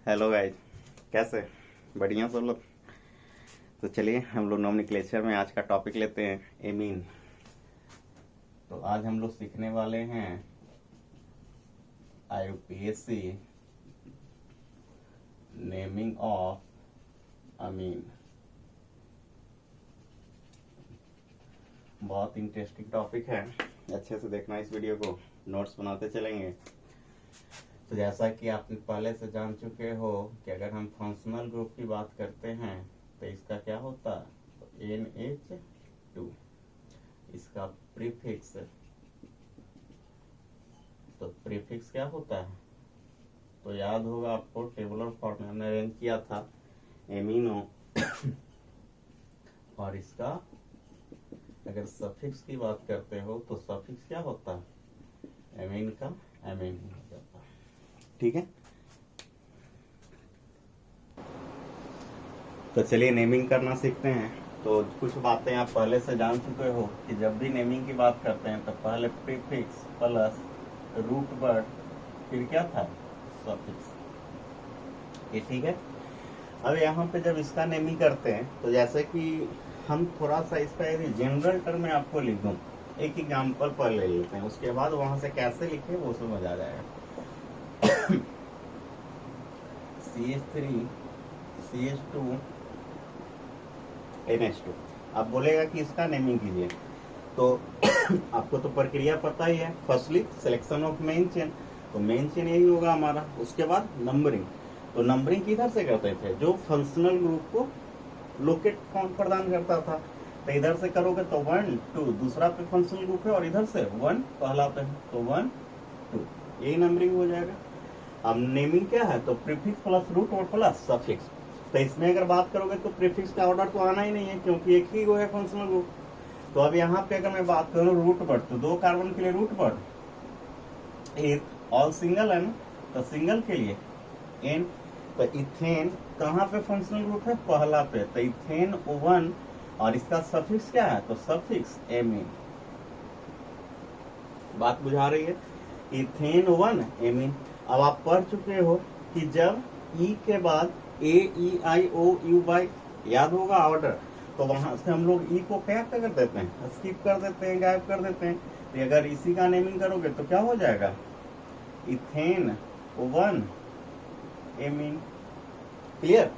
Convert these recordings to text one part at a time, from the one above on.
Hello guys, कैसे? बढ़िया सब लोग। तो चलिए हम लोग नोमेनक्लेचर में आज का टॉपिक लेते हैं एमीन। तो आज हम लोग सीखने वाले हैं IUPAC नेमिंग ऑफ अमीन। बहुत इंटरेस्टिंग टॉपिक है, अच्छे से देखना इस वीडियो को, नोट्स बनाते चलेंगे। तो जैसा कि आप पहले से जान चुके हो कि अगर हम फंक्शनल ग्रुप की बात करते हैं तो इसका क्या होता है, तो NH2 इसका प्रीफिक्स। तो प्रीफिक्स क्या होता है, तो याद होगा आपको, टेबुलर फॉर्म में हमने अरेंज किया था एमिनो और इसका अगर सफिक्स की बात करते हो तो सफिक्स क्या होता है, एमीन का एमीन हो जाता है। ठीक है, तो चलिए नेमिंग करना सीखते हैं। तो कुछ बातें आप पहले से जान चुके हो कि जब भी नेमिंग की बात करते हैं तो पहले प्रीफिक्स प्लस रूट वर्ड, फिर क्या था, सफिक्स। ये ठीक है। अब यहाँ पे जब इसका नेमिंग करते हैं तो जैसे कि हम थोड़ा सा इसका यदि जनरल टर्म में आपको लिख दूं, एक एग्जाम्पल पर ले लेते हैं, उसके बाद वहां से कैसे लिखे वो समझ आ जाएगा। CH3 CH2 NH2। अब बोलेगा कि इसका नेमिंग कीजिए, तो आपको तो प्रक्रिया पता ही है। Firstly selection of main chain, तो मेन चेन यही होगा हमारा। उसके बाद नंबरिंग, तो नंबरिंग किधर से करते थे, जो फंक्शनल ग्रुप को लोकेट कौन प्रदान करता था, तो इधर से करोगे तो 1 2, दूसरा पे फंक्शनल ग्रुप है और इधर से 1 पहला पे है तो 1 2, यही नंबरिंग हो जाएगा। अब नेमिंग क्या है, तो प्रीफिक्स प्लस रूट और प्लस सफिक्स। तो इसमें अगर बात करोगे तो प्रीफिक्स का ऑर्डर तो आना ही नहीं है, क्योंकि एक ही वो है फंक्शनल ग्रुप। तो अब यहाँ पे अगर मैं बात करूँ रूट वर्ड, तो 2 कार्बन के लिए रूट वर्ड, एक ऑल सिंगल है ना, तो सिंगल के लिए एन। तो इथेन कहाँ पे फंक्शनल ग्रुप है, पहला पे, तो इथेन 1 और इसका सफिक्स क्या है, तो सफिक्स एमीन। बात बुझा रही है, इथेन 1 एमीन। अब आप पढ़ चुके हो कि जब ई के बाद AEIOU याद होगा ऑर्डर, तो वहां से हम लोग ई को क्या कर देते हैं, स्किप कर देते हैं, गायब कर देते हैं। तो अगर इसी का नेमिंग करोगे तो क्या हो जाएगा, इथेन 1 एमीन। क्लियर।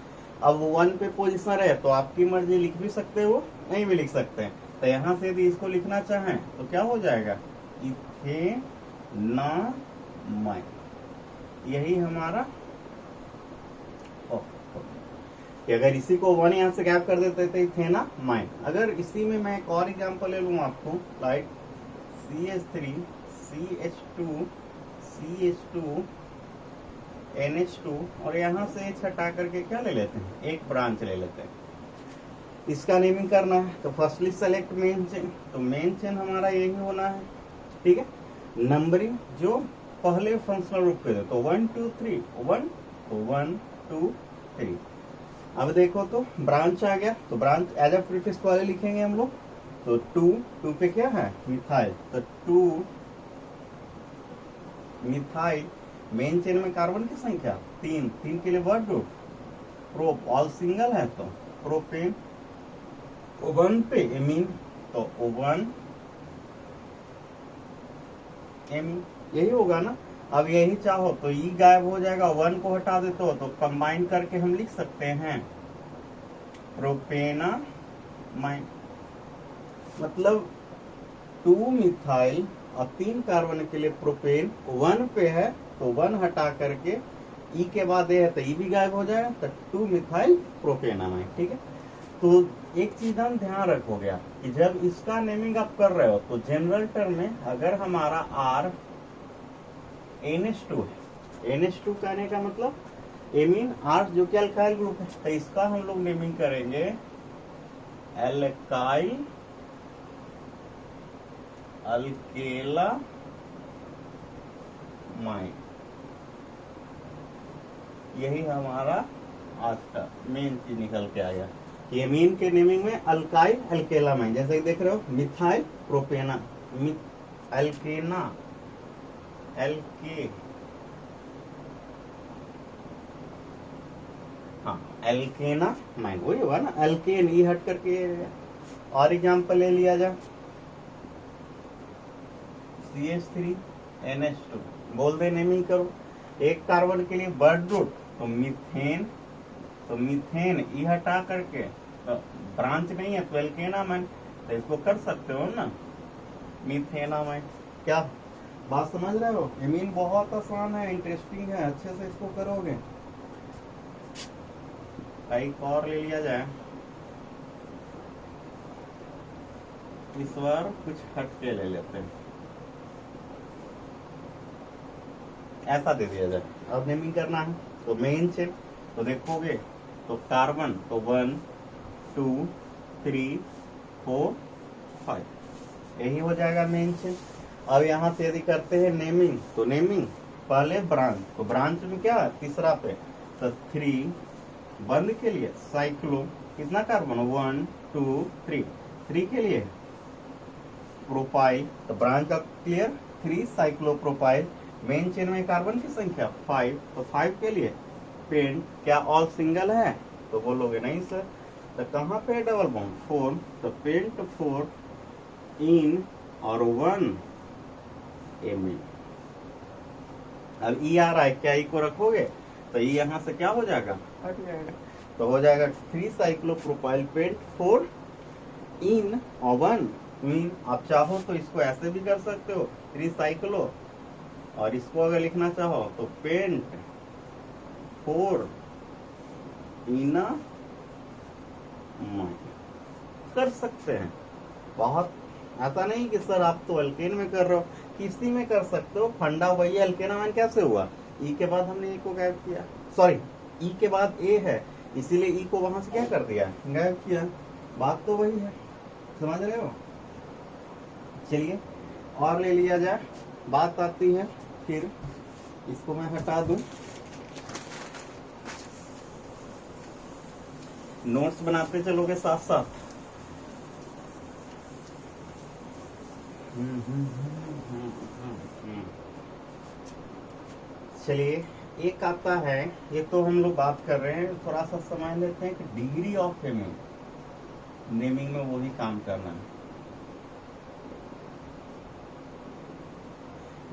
अब 1 पे पोजिशन रहे तो आपकी मर्जी, लिख भी सकते हो, नहीं भी लिख सकते हैं। तो यहाँ से यदि इसको लिखना चाहें तो क्या हो जाएगा, इथेनामाइन। यही हमारा कि अगर इसी को 1 यहाँ से गैप कर देते थे इथेनामाइन। अगर इसी में मैं एक और एग्जांपल ले लूँ आपको, like CH3 CH2 CH2 NH2 और यहाँ से H हटा करके क्या ले लेते हैं, एक ब्रांच ले लेते हैं। इसका नेमिंग करना है तो फर्स्टली सेलेक्ट मेन चेन, तो मेन चेन हमारा यही होना है। ठीक है। नंबरिंग जो पहले फंक्शनल रूप के थे, तो 1 2 3 1, तो 1 2 3। अब देखो तो ब्रांच आ गया, तो ब्रांच एज अ प्रीफिक्स वाले लिखेंगे हम लोग। तो 2 पे क्या है, मिथाइल, तो 2 मिथाइल। मेन चेन में कार्बन की संख्या 3, 3 के लिए word root, prop all single है तो प्रोपेन। 1 पे एमीन, तो 1 एमीन, यही होगा ना। अब यही चाहो तो ई गायब हो जाएगा, 1 को हटा देते हो तो कंबाइन करके हम लिख सकते हैं प्रोपेनामाइन। मतलब 2 मिथाइल और 3 कार्बन के लिए प्रोपेन 1 पे है, तो 1 हटा करके ई के बाद ये है तो ई भी गायब हो जाएगा, तो 2 मिथाइल प्रोपेनामाइन। ठीक है। तो एक चीज हम ध्यान रखोगे कि जब इसका नेमिंग आप कर रहे हो तो जनरल टर्म में अगर हमारा R NH2 है, NH2 कहने का मतलब एमीन R जो कि अल्काइल ग्रुप है, तो इसका हम लोग नेमिंग करेंगे अल्काइल अल्केला माइन। यही हमारा आज का मेन चीज निकल के आया कि एमीन के नेमिंग में अल्काइल अल्केलामाइन, जैसे देख रहे हो मिथाइल प्रोपेना, अल्केना एल्के एल्केना माइन, वही होगा ना, एल्केन ई हट करके। और एग्जाम्पल ले लिया जाए, CH3NH2, बोल दे नेमिंग करो। एक कार्बन के लिए वर्ड रूट, तो मीथेन, तो मीथेन ई हटा करके, तो ब्रांच नहीं है तो एल्केनामाइन, तो इसको कर सकते हो ना मीथेनामाइन। क्या बात समझ रहे हो? एमीन बहुत आसान है, इंटरेस्टिंग है, अच्छे से इसको करोगे। एक और ले लिया जाए, इस बार कुछ हट के ले लेते हैं, ऐसा दे दिया जाए। अब नेमिंग करना है तो मेन चेन, तो देखोगे तो कार्बन, तो 1 2 3 4 5, यही हो जाएगा मेन चेन। अब यहाँ से यदि करते हैं नेमिंग, तो नेमिंग पहले ब्रांच, तो ब्रांच में क्या तीसरा पे, तो 3 बंद के लिए साइक्लो, कितना कार्बन 1 2 3, 3 के लिए प्रोपाइल, तो ब्रांच का क्लियर 3 साइक्लोप्रोपाइल। मेन चेन में कार्बन की संख्या 5, तो 5 के लिए पेंट, क्या ऑल सिंगल है? तो बोलोगे नहीं सर, तो कहाँ पे डबल बॉन्ड 4, तो पेंट 4 इन और 1 एमिन। अब ई आ रहा है, क्या ई को रखोगे तो ई यहाँ से क्या हो जाएगा, हट जाएगा, तो हो जाएगा 3 साइक्लोप्रोपाइल पेंट 4 इन और 1 मीन। आप चाहो तो इसको ऐसे भी कर सकते हो 3 साइक्लो, और इसको अगर लिखना चाहो तो पेंट 4 इना माइन कर सकते हैं। बहुत ऐसा नहीं कि सर आप तो अल्केन में कर रहे हो, किसी में कर सकते हो, फंडा वही है। अल्केनामाइन कैसे हुआ, ई के बाद हमने ई को गायब किया, सॉरी ई के बाद ए है, इसीलिए ई को वहां से क्या कर दिया, गायब किया। बात तो वही है, समझ रहे हो? चलिए और ले लिया जाए, बात आती है फिर, इसको मैं हटा दूं, नोट्स बनाते चलोगे साथ साथ। चलिए एक आता है, ये तो हम लोग बात कर रहे हैं, थोड़ा सा समझ लेते हैं कि डिग्री ऑफ फेमिंग, नेमिंग में वो ही काम करना है।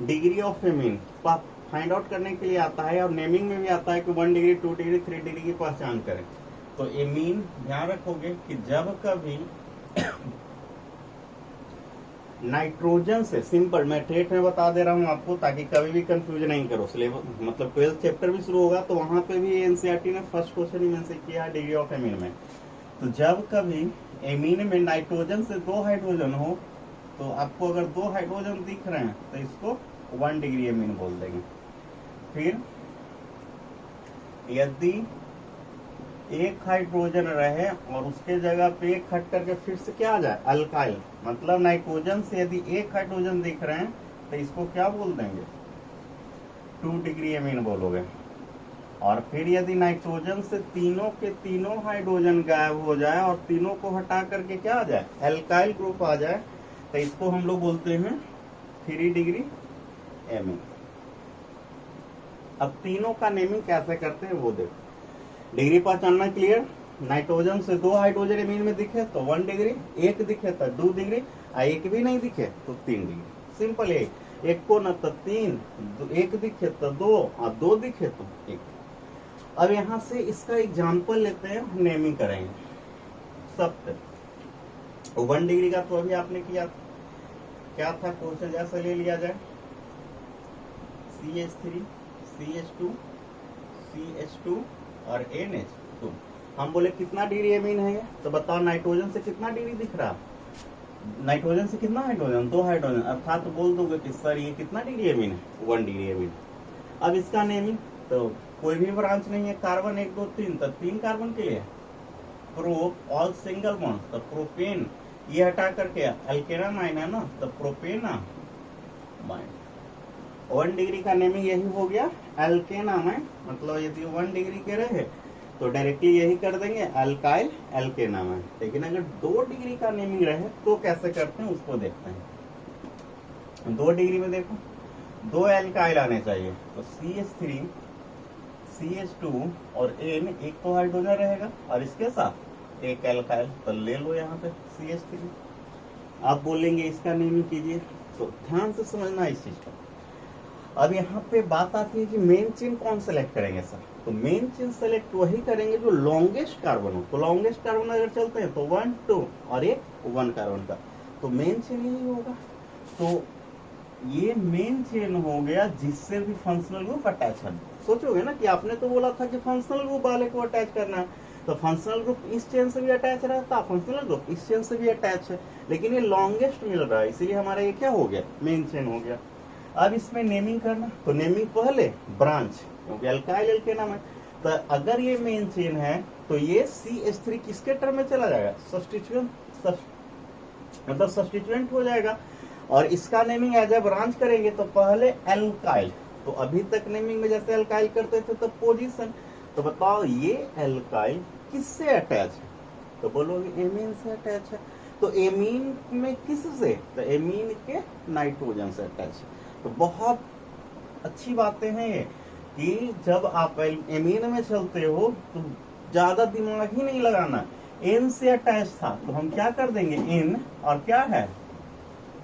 Degree of famine find out करने के लिए आता है, और नेमिंग में भी आता है कि 1 डिग्री 2 डिग्री 3 डिग्री की पहचान करें। तो एमीन ध्यान रखोगे कि जब कभी नाइट्रोजन से, सिंपल मैं ठेठ में बता दे रहा हूं आपको ताकि कभी भी कंफ्यूजन नहीं करो, सिलेबस मतलब 12th चैप्टर भी शुरू होगा तो वहां पे भी एनसीईआरटी ने फर्स्ट क्वेश्चन ही मेंशन किया है डिग्री ऑफ एमीन में। तो जब कभी एमीन में नाइट्रोजन से 2 हाइड्रोजन हो, तो आपको अगर 2 हाइड्रोजन दिख रहे हैं तो इसको 1 डिग्री एमीन बोल देंगे। फिर यदि एक हाइड्रोजन रहे और उसके जगह पे एक हट करके फिर से क्या आ जाए, अल्काइल, मतलब नाइट्रोजन से यदि एक हाइड्रोजन दिख रहे हैं तो इसको क्या बोल देंगे, 2 डिग्री एमीन बोलोगे। और फिर यदि नाइट्रोजन से तीनों के तीनों हाइड्रोजन गायब हो जाए और तीनों को हटा करके क्या आ जाए, एल्काइल ग्रुप आ जाए, तो इसको हम लोग बोलते हैं 3 डिग्री एमीन। अब तीनों का नेमिंग कैसे करते हैं वो देखो, डिग्री पहचानना क्लियर। नाइट्रोजन से 2 हाइड्रोजन एमीन में दिखे तो 1 डिग्री, एक दिखे तो 2 डिग्री, एक भी नहीं दिखे तो 3 डिग्री, सिंपल। एक को न तो 3, एक दिखे तो 2 और 2 दिखे तो 1। अब यहाँ से इसका एग्जाम्पल लेते हैं, नेमिंग करेंगे सब। 1 डिग्री का तो अभी आपने किया, क्या था क्वेश्चन, जैसा ले लिया जाए CH3 CH2 CH2 और NH2। हम बोले कितना डिग्री एमीन है ये, तो बताओ नाइट्रोजन से कितना डिग्री दिख रहा, नाइट्रोजन से कितना हाइड्रोजन, 2 हाइड्रोजन, अर्थात तो बोल दोगे कि सर ये कितना डिग्री एमीन है, 1 डिग्री एमीन। अब इसका नेमिंग, तो कोई भी ब्रांच नहीं है, कार्बन 1 2 3, तो 3 कार्बन के लिए प्रोप ऑल सिंगल बॉन्ड, तो प्रोपेन, ये हटा करके अल्केनामाइन है ना, तो प्रोपेनामाइन। 1 डिग्री का नेमिंग यही हो गया अल्केनामाइन, मतलब यदि 1 डिग्री के रहे तो डायरेक्टली यही कर देंगे अल्काइल एल्केनामाइन। लेकिन अगर 2 डिग्री का नेमिंग रहे तो कैसे करते हैं उसको देखते हैं। 2 डिग्री में देखो 2 एल्काइल आने चाहिए, तो CH3 CH2 और N एक तो हाइड्रोजन रहेगा और इसके साथ एक एल्काइल, तो ले लो यहाँ पे CH3। आप बोलेंगे इसका नेमिंग कीजिए, तो ध्यान से समझना इस चीज को। अब यहाँ पे बात आती है कि मेन चेन कौन सेलेक्ट करेंगे सर, तो मेन चेन सेलेक्ट वही करेंगे जो लॉन्गेस्ट कार्बन हो। तो लॉन्गेस्ट कार्बन अगर चलते हैं तो 1 2 और एक 1 कार्बन का, तो मेन चेन यही होगा। तो ये मेन चेन हो गया जिससे भी फंक्शनल ग्रुप अटैच है। सोचोगे ना कि आपने तो बोला था कि फंक्शनल ग्रुप वाले को अटैच करना है, तो फंक्शनल ग्रुप इस चेन से भी अटैच रहता, फंक्शनल ग्रुप इस चेन से भी अटैच है, लेकिन ये लॉन्गेस्ट मिल रहा है, इसीलिए हमारा ये क्या हो गया, मेन चेन हो गया। अब इसमें नेमिंग करना, तो नेमिंग पहले ब्रांच, क्योंकि अल्काइल एल्केनम है, तो अगर ये मेन चेन है तो ये CH3 किसके टर्म में चला जाएगा, मतलब सब्स्टिट्यूएंट हो जाएगा। और इसका नेमिंग एज ए ब्रांच करेंगे तो पहले एल्काइल, तो अभी तक नेमिंग में जैसे एल्काइल करते थे तो पोजीशन, तो बताओ ये एल्काइल किससे अटैच है, तो बोलोगे एमीन से अटैच है। तो एमीन में किससे, तो एमीन के नाइट्रोजन से अटैच है। तो बहुत अच्छी बातें हैं ये कि जब आप एमीन में चलते हो तो ज्यादा दिमाग ही नहीं लगाना, एन से अटैच था तो हम क्या कर देंगे, एन और क्या है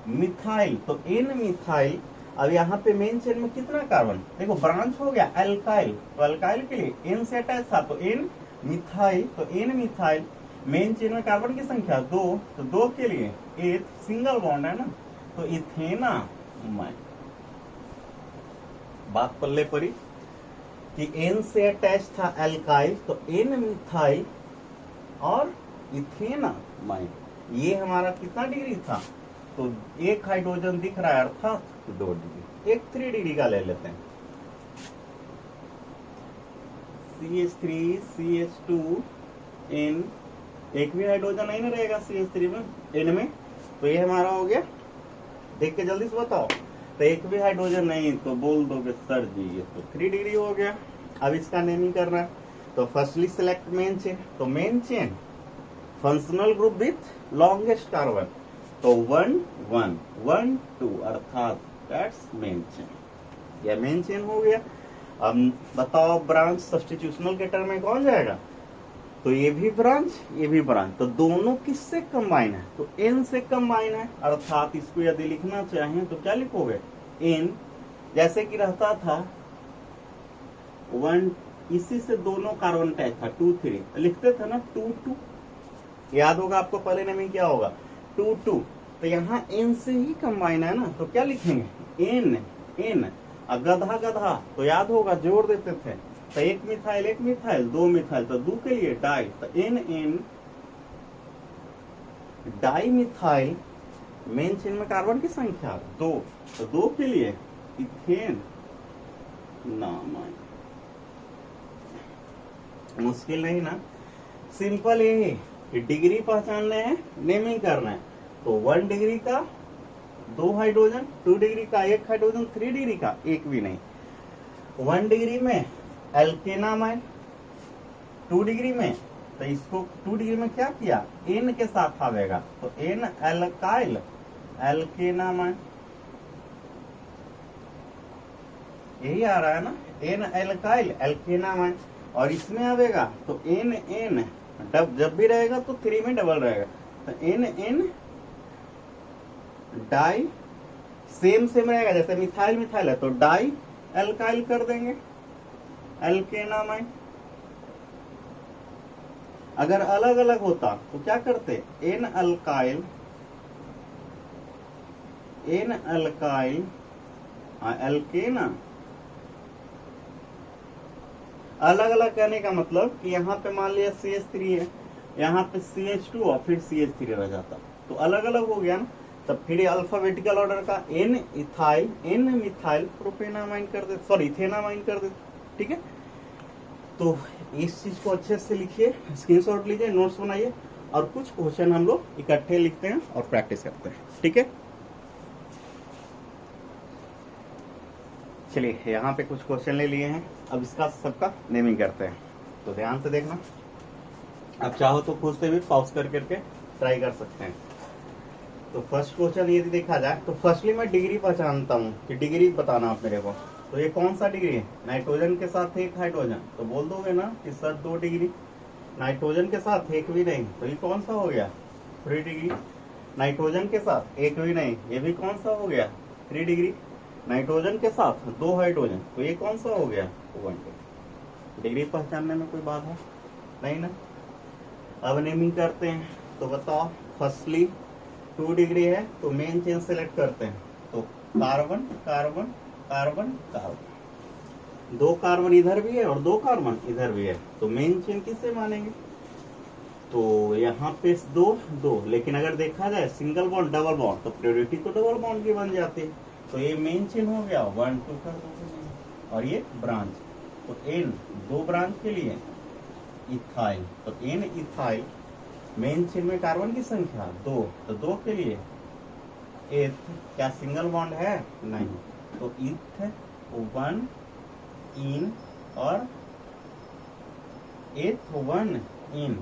मिथाइल, तो एन मिथाइल। अब यहाँ पे मेन चेन में कितना कार्बन, देखो ब्रांच हो गया एल्काइल, तो एल्काइल के लिए एन से अटैच था तो एन मिथाइल, तो एन मिथाइल। मेन चेन में कार्बन की संख्या 2, तो 2 के लिए एक सिंगल बॉन्ड है ना, तो इथेना माइन। बात पल्ले पड़ी कि एन से अटैच था एल्काइल, तो एन मिथाइल और इथेना माइन। ये हमारा कितना डिग्री था, तो एक हाइड्रोजन दिख रहा है अर्थात 2 डिग्री, एक 3 डिग्री का ले लेते हैं। CH3 CH2 N, एक भी हाइड्रोजन नहीं ना रहेगा CH3 में, N में, तो ये हमारा हो गया। देख के जल्दी से बताओ, तो एक भी हाइड्रोजन नहीं तो बोल दोगे सर जी ये तो 3 डिग्री हो गया। अब इसका नेमिंग करना है, तो फर्स्टली सिलेक्ट मेन चेन, तो main chain functional group with longest carbon, तो 1 1 1 2 अर्थात दैट्स मेन चेन, यह मेन चेन हो गया। अब बताओ ब्रांच सब्स्टिट्यूशनल के टर्म में कौन जाएगा, तो ये भी ब्रांच ये भी ब्रांच, तो दोनों किससे कंबाइन है, तो एन से कंबाइन है, अर्थात इसको यदि लिखना चाहें तो क्या लिखोगे, एन, जैसे कि रहता था 1, इसी से दोनों कार्बन अटैच था 2 3, लिखते थे ना 2 2, याद होगा आपको, पहले नेमिंग क्या होगा 2 2, तो यहाँ एन से ही कंबाइन है ना, तो क्या लिखेंगे एन एन, गधा गधा तो याद होगा जोड़ देते थे, तो एक मिथाइल 2 मिथाइल, तो 2 के लिए डाई, तो N N di methyl. Main chain में कार्बन की संख्या 2, तो 2 के लिए इथेन नाम। मुश्किल नहीं ना, सिंपल ये कि डिग्री पहचानने हैं, नेमिंग करना है, तो 1 डिग्री का 2 हाइड्रोजन, 2 डिग्री का 1 हाइड्रोजन, 3 डिग्री का एक भी नहीं, 1 डिग्री में एल्केनामाइन, 2 डिग्री में, तो इसको 2 डिग्री में क्या किया, एन के साथ आवेगा, तो एन एल्काइल एल्केनामाइन, यही आ रहा है ना, एन एल्काइल एल्केनामाइन। और इसमें आवेगा तो एन एन, जब भी रहेगा तो 3 में डबल रहेगा, तो एन एन डाई, सेम रहेगा, जैसे मिथाइल है तो डाई एल्काइल कर देंगे एल्केनामाइन। अगर अलग अलग होता तो क्या करते, एन अल्काइल एल्केना। अलग अलग कहने का मतलब कि यहाँ पे मान लिया CH3 है, यहाँ पे CH2 और फिर CH3 रह जाता, तो अलग अलग हो गया ना, तब फिर अल्फाबेटिकल ऑर्डर का N ethyl N methyl propanamine कर दे, सॉरी इथेनामाइन कर दे, ठीक है। तो इस चीज को अच्छे से लिखिए, स्क्रीनशॉट लीजिए, नोट्स बनाइए, और कुछ क्वेश्चन हम लोग इकट्ठे लिखते हैं और प्रैक्टिस करते हैं, ठीक है। चलिए यहाँ पे कुछ क्वेश्चन ले लिए हैं, अब इसका सबका नेमिंग करते हैं, तो ध्यान से देखना। आप चाहो तो खुद से भी पॉज करके ट्राई कर सकते हैं। तो फर्स्ट क्वेश्चन यदि देखा जाए तो फर्स्टली मैं डिग्री पहचानता हूँ कि डिग्री बताना आप मेरे को, तो ये कौन सा डिग्री है? नाइट्रोजन के साथ एक हाइड्रोजन, तो बोल दोगे ना कि सर 2 डिग्री। नाइट्रोजन के साथ एक भी नहीं, तो ये कौन सा हो गया? 3 डिग्री। नाइट्रोजन के साथ एक भी नहीं, ये भी कौन सा हो गया? 3 डिग्री। नाइट्रोजन के साथ 2 हाइड्रोजन, तो ये कौन सा हो गया? 1 डिग्री। पहचानने में कोई बात है नहीं ना? अब नेमिंग करते हैं, तो बताओ। फर्स्टली 2 डिग्री है तो मेन चेन सेलेक्ट करते हैं, तो carbon carbon carbon carbon, 2 carbon इधर भी है और 2 कार्बन इधर भी है, तो मेन चेन किससे मानेंगे? तो यहाँ पे 2, लेकिन अगर देखा जाए सिंगल बॉन्ड डबल बॉन्ड, तो प्रायोरिटी तो डबल बॉन्ड की बन जाती है, तो ये मेन चेन हो गया 1 2 कर दो। और ये ब्रांच, तो N 2 ब्रांच के लिए इथाइल, तो N इथाइल। मेन चेन में कार्बन की संख्या 2, तो 2 के लिए एथ, क्या सिंगल बॉन्ड है? नहीं, तो इथ 1 इन और एथ 1 इन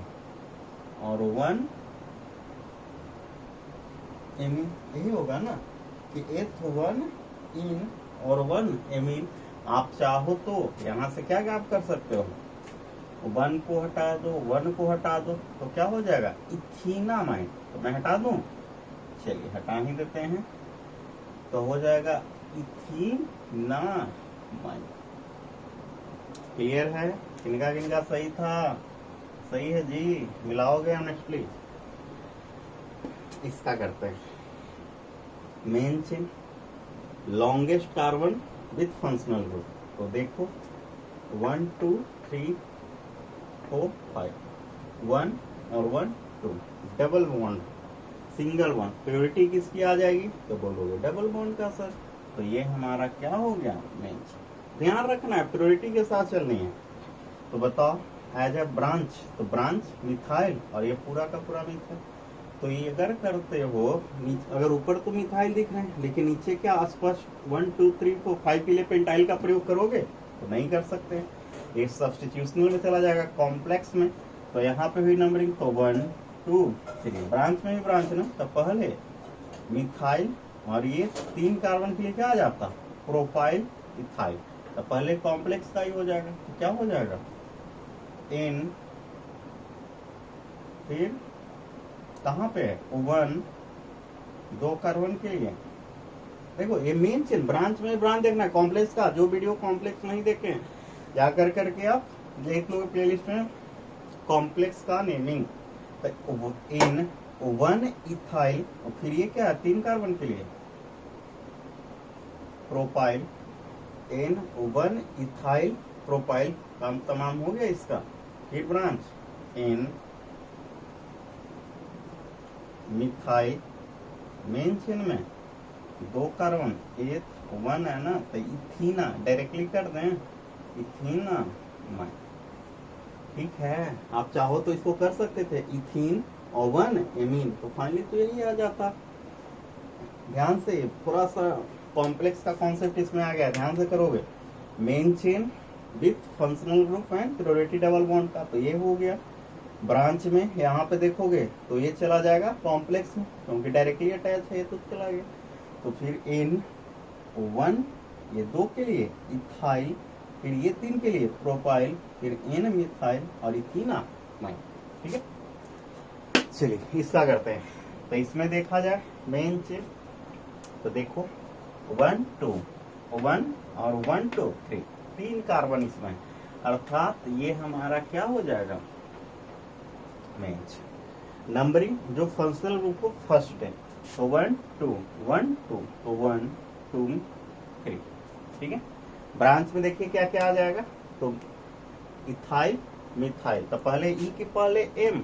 और 1 एमीन, यही होगा ना कि एथ 1 इन और 1 एमीन। आप चाहो तो यहाँ से क्या आप कर सकते हो? 1 को हटा दो, 1 को हटा दो, तो क्या हो जाएगा? इथीनामाइन। तो मैं हटा दूं? चलिए हटा ही देते हैं, तो हो जाएगा इथीनामाइन। क्लियर है? किनका किनका सही था? सही है जी, मिलाओगे ऑनेस्टली। इसका करते हैं main chain, longest carbon with functional group. तो देखो 1 2 3 4 5, 1 और 1 2, double bond single bond, purity किसकी आ जाएगी? तो बोलोगे डबल बॉन्ड का सर। तो ये हमारा क्या हो गया? Main chain. ध्यान रखना है प्योरिटी के साथ चलनी है। तो बताओ एज ए ब्रांच, तो ब्रांच मिथाइल और ये पूरा का पूरा मिथाइल। तो ये अगर करते हो, अगर ऊपर तो मिथाइल दिख रहे हैं लेकिन नीचे क्या स्पष्ट 1 2 3 4 5 के लिए पेंटाइल का प्रयोग करोगे? तो नहीं कर सकते, ये सब्स्टिट्यूशनल में चला जाएगा, कॉम्प्लेक्स में। तो यहाँ पे हुई नंबरिंग, तो 1 2 3, ब्रांच में भी ब्रांच ना, तो पहले मिथाइल और ये 3 कार्बन के लिए क्या आ जाता? Propyl ethyl. तो पहले कॉम्प्लेक्स का ही हो जाएगा, तो क्या हो जाएगा? N, फिर कहाँ पे है? 1 2 कार्बन के लिए। देखो ये मेन चेन, ब्रांच में ब्रांच देखना, कॉम्प्लेक्स का। जो वीडियो कॉम्प्लेक्स नहीं देखे जा करके आप देख लो प्लेलिस्ट में, कॉम्प्लेक्स का नेमिंग। तो N 1 इथाइल और फिर ये क्या है? 3 कार्बन के लिए प्रोपाइल, N 1 इथाइल प्रोपाइल, काम तमाम हो गया इसका। फिर branch N methyl, main chain में 2 कार्बन, एथ 1 है ना, तो इथीना डायरेक्टली कर दें, इथीना। ठीक है, आप चाहो तो इसको कर सकते थे इथीन और 1 एमीन, तो फाइनली तो यही आ जाता। ध्यान से, थोड़ा सा कॉम्प्लेक्स का कॉन्सेप्ट इसमें आ गया, ध्यान से करोगे। Main chain with functional group and purity double bond का, तो ये हो गया। ब्रांच में यहाँ पे देखोगे तो ये चला जाएगा कॉम्प्लेक्स में, क्योंकि डायरेक्टली अटैच है, तो चला गया। तो फिर N 1 ये 2 के लिए इथाइल, फिर ये 3 के लिए प्रोपाइल, फिर N मिथाइल और इथीना माइन। ठीक है, चलिए इसका करते हैं। तो इसमें देखा जाए मेन चेन, तो देखो 1 2 1 और 1 2 3, 3 कार्बन इसमें, अर्थात ये हमारा क्या हो जाएगा? Main chain. नंबरिंग जो फंक्शनल ग्रुप को फर्स्ट है, तो 1 2 1 2, तो 1 2 3। ठीक है, ब्रांच में देखिए क्या क्या आ जाएगा, तो इथाइल मिथाइल, तो पहले ई के पहले एम,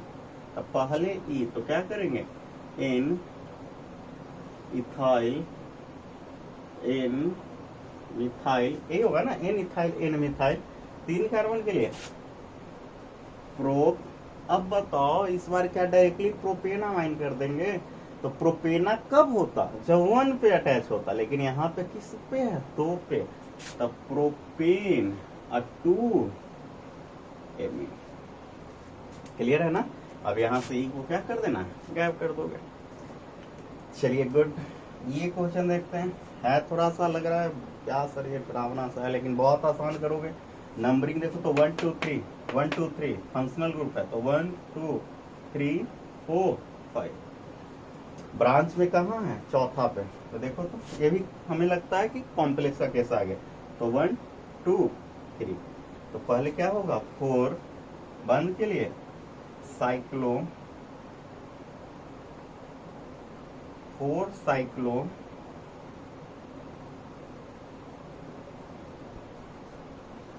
तो पहले ई, तो क्या करेंगे? एन इथाइल एन मिथाइल, ये होगा ना, N ethyl N methyl, 3 carbon के लिए प्रोप। अब बताओ इस बार क्या डायरेक्टली प्रोपेना माइन कर देंगे? तो प्रोपेना कब होता? जब 1 पे अटैच होता, लेकिन यहाँ पे किस पे है? 2 पे, तब प्रोपेन 2 एमीन। क्लियर है ना? अब यहाँ से ई को क्या कर देना? गैप कर दोगे। चलिए गुड, ये क्वेश्चन देखते हैं। है थोड़ा सा लग रहा है क्या सर ये डरावना सा है, लेकिन बहुत आसान करोगे। नंबरिंग देखो तो 1 2 3 1 2 3 फंक्शनल ग्रुप है, तो 1 2 3 4 5। ब्रांच में कहाँ है? चौथा पे। तो देखो तो ये भी हमें लगता है कि कॉम्प्लेक्स का केस आ गया। तो 1 2 3, तो पहले क्या होगा 4 बंद के लिए साइक्लो 4 साइक्लो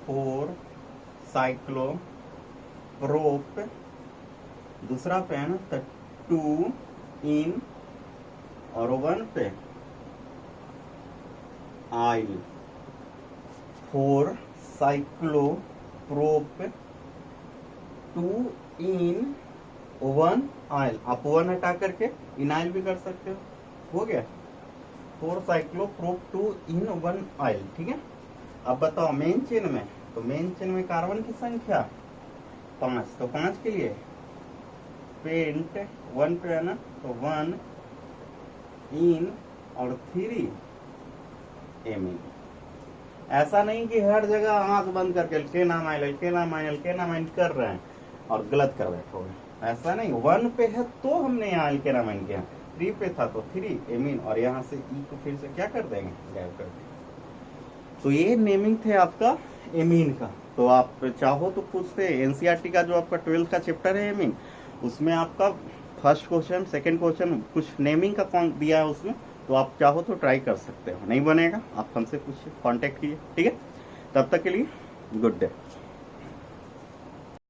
4 साइक्लो प्रोप, दूसरा पे है ना तो 2 इन और 1 पे आइल 4 साइक्लो प्रोप 2 इन 1 आइल। आप 1 हटा करके इनाइल भी कर सकते हो गया 4 साइक्लो प्रोप 2 इन 1 आइल। ठीक है, अब बताओ मेन चेन में, तो मेन चेन में कार्बन की संख्या 5, तो 5 के लिए पेंट 1 पे है ना, तो 1 इन और 3 एमीन। ऐसा नहीं कि हर जगह आंख बंद करके एल्केनामाइल कर रहे हैं और गलत कर बैठोगे, ऐसा नहीं। 1 पे है तो हमने यहाँ एल्केनामाइन किया, 3 पे था तो 3 एमीन, और यहाँ से ई को फिर से क्या कर देंगे, गायब कर देंगे। तो ये नेमिंग थे आपका एमीन का। तो आप चाहो तो पूछते एनसीईआरटी का जो आपका 12th का चैप्टर है एमीन, उसमें आपका फर्स्ट क्वेश्चन सेकंड क्वेश्चन कुछ नेमिंग का कौन दिया है उसमें, तो आप चाहो तो ट्राई कर सकते हो। नहीं बनेगा आप हमसे पूछिए, कांटेक्ट कीजिए। ठीक है, तब तक के लिए गुड डे।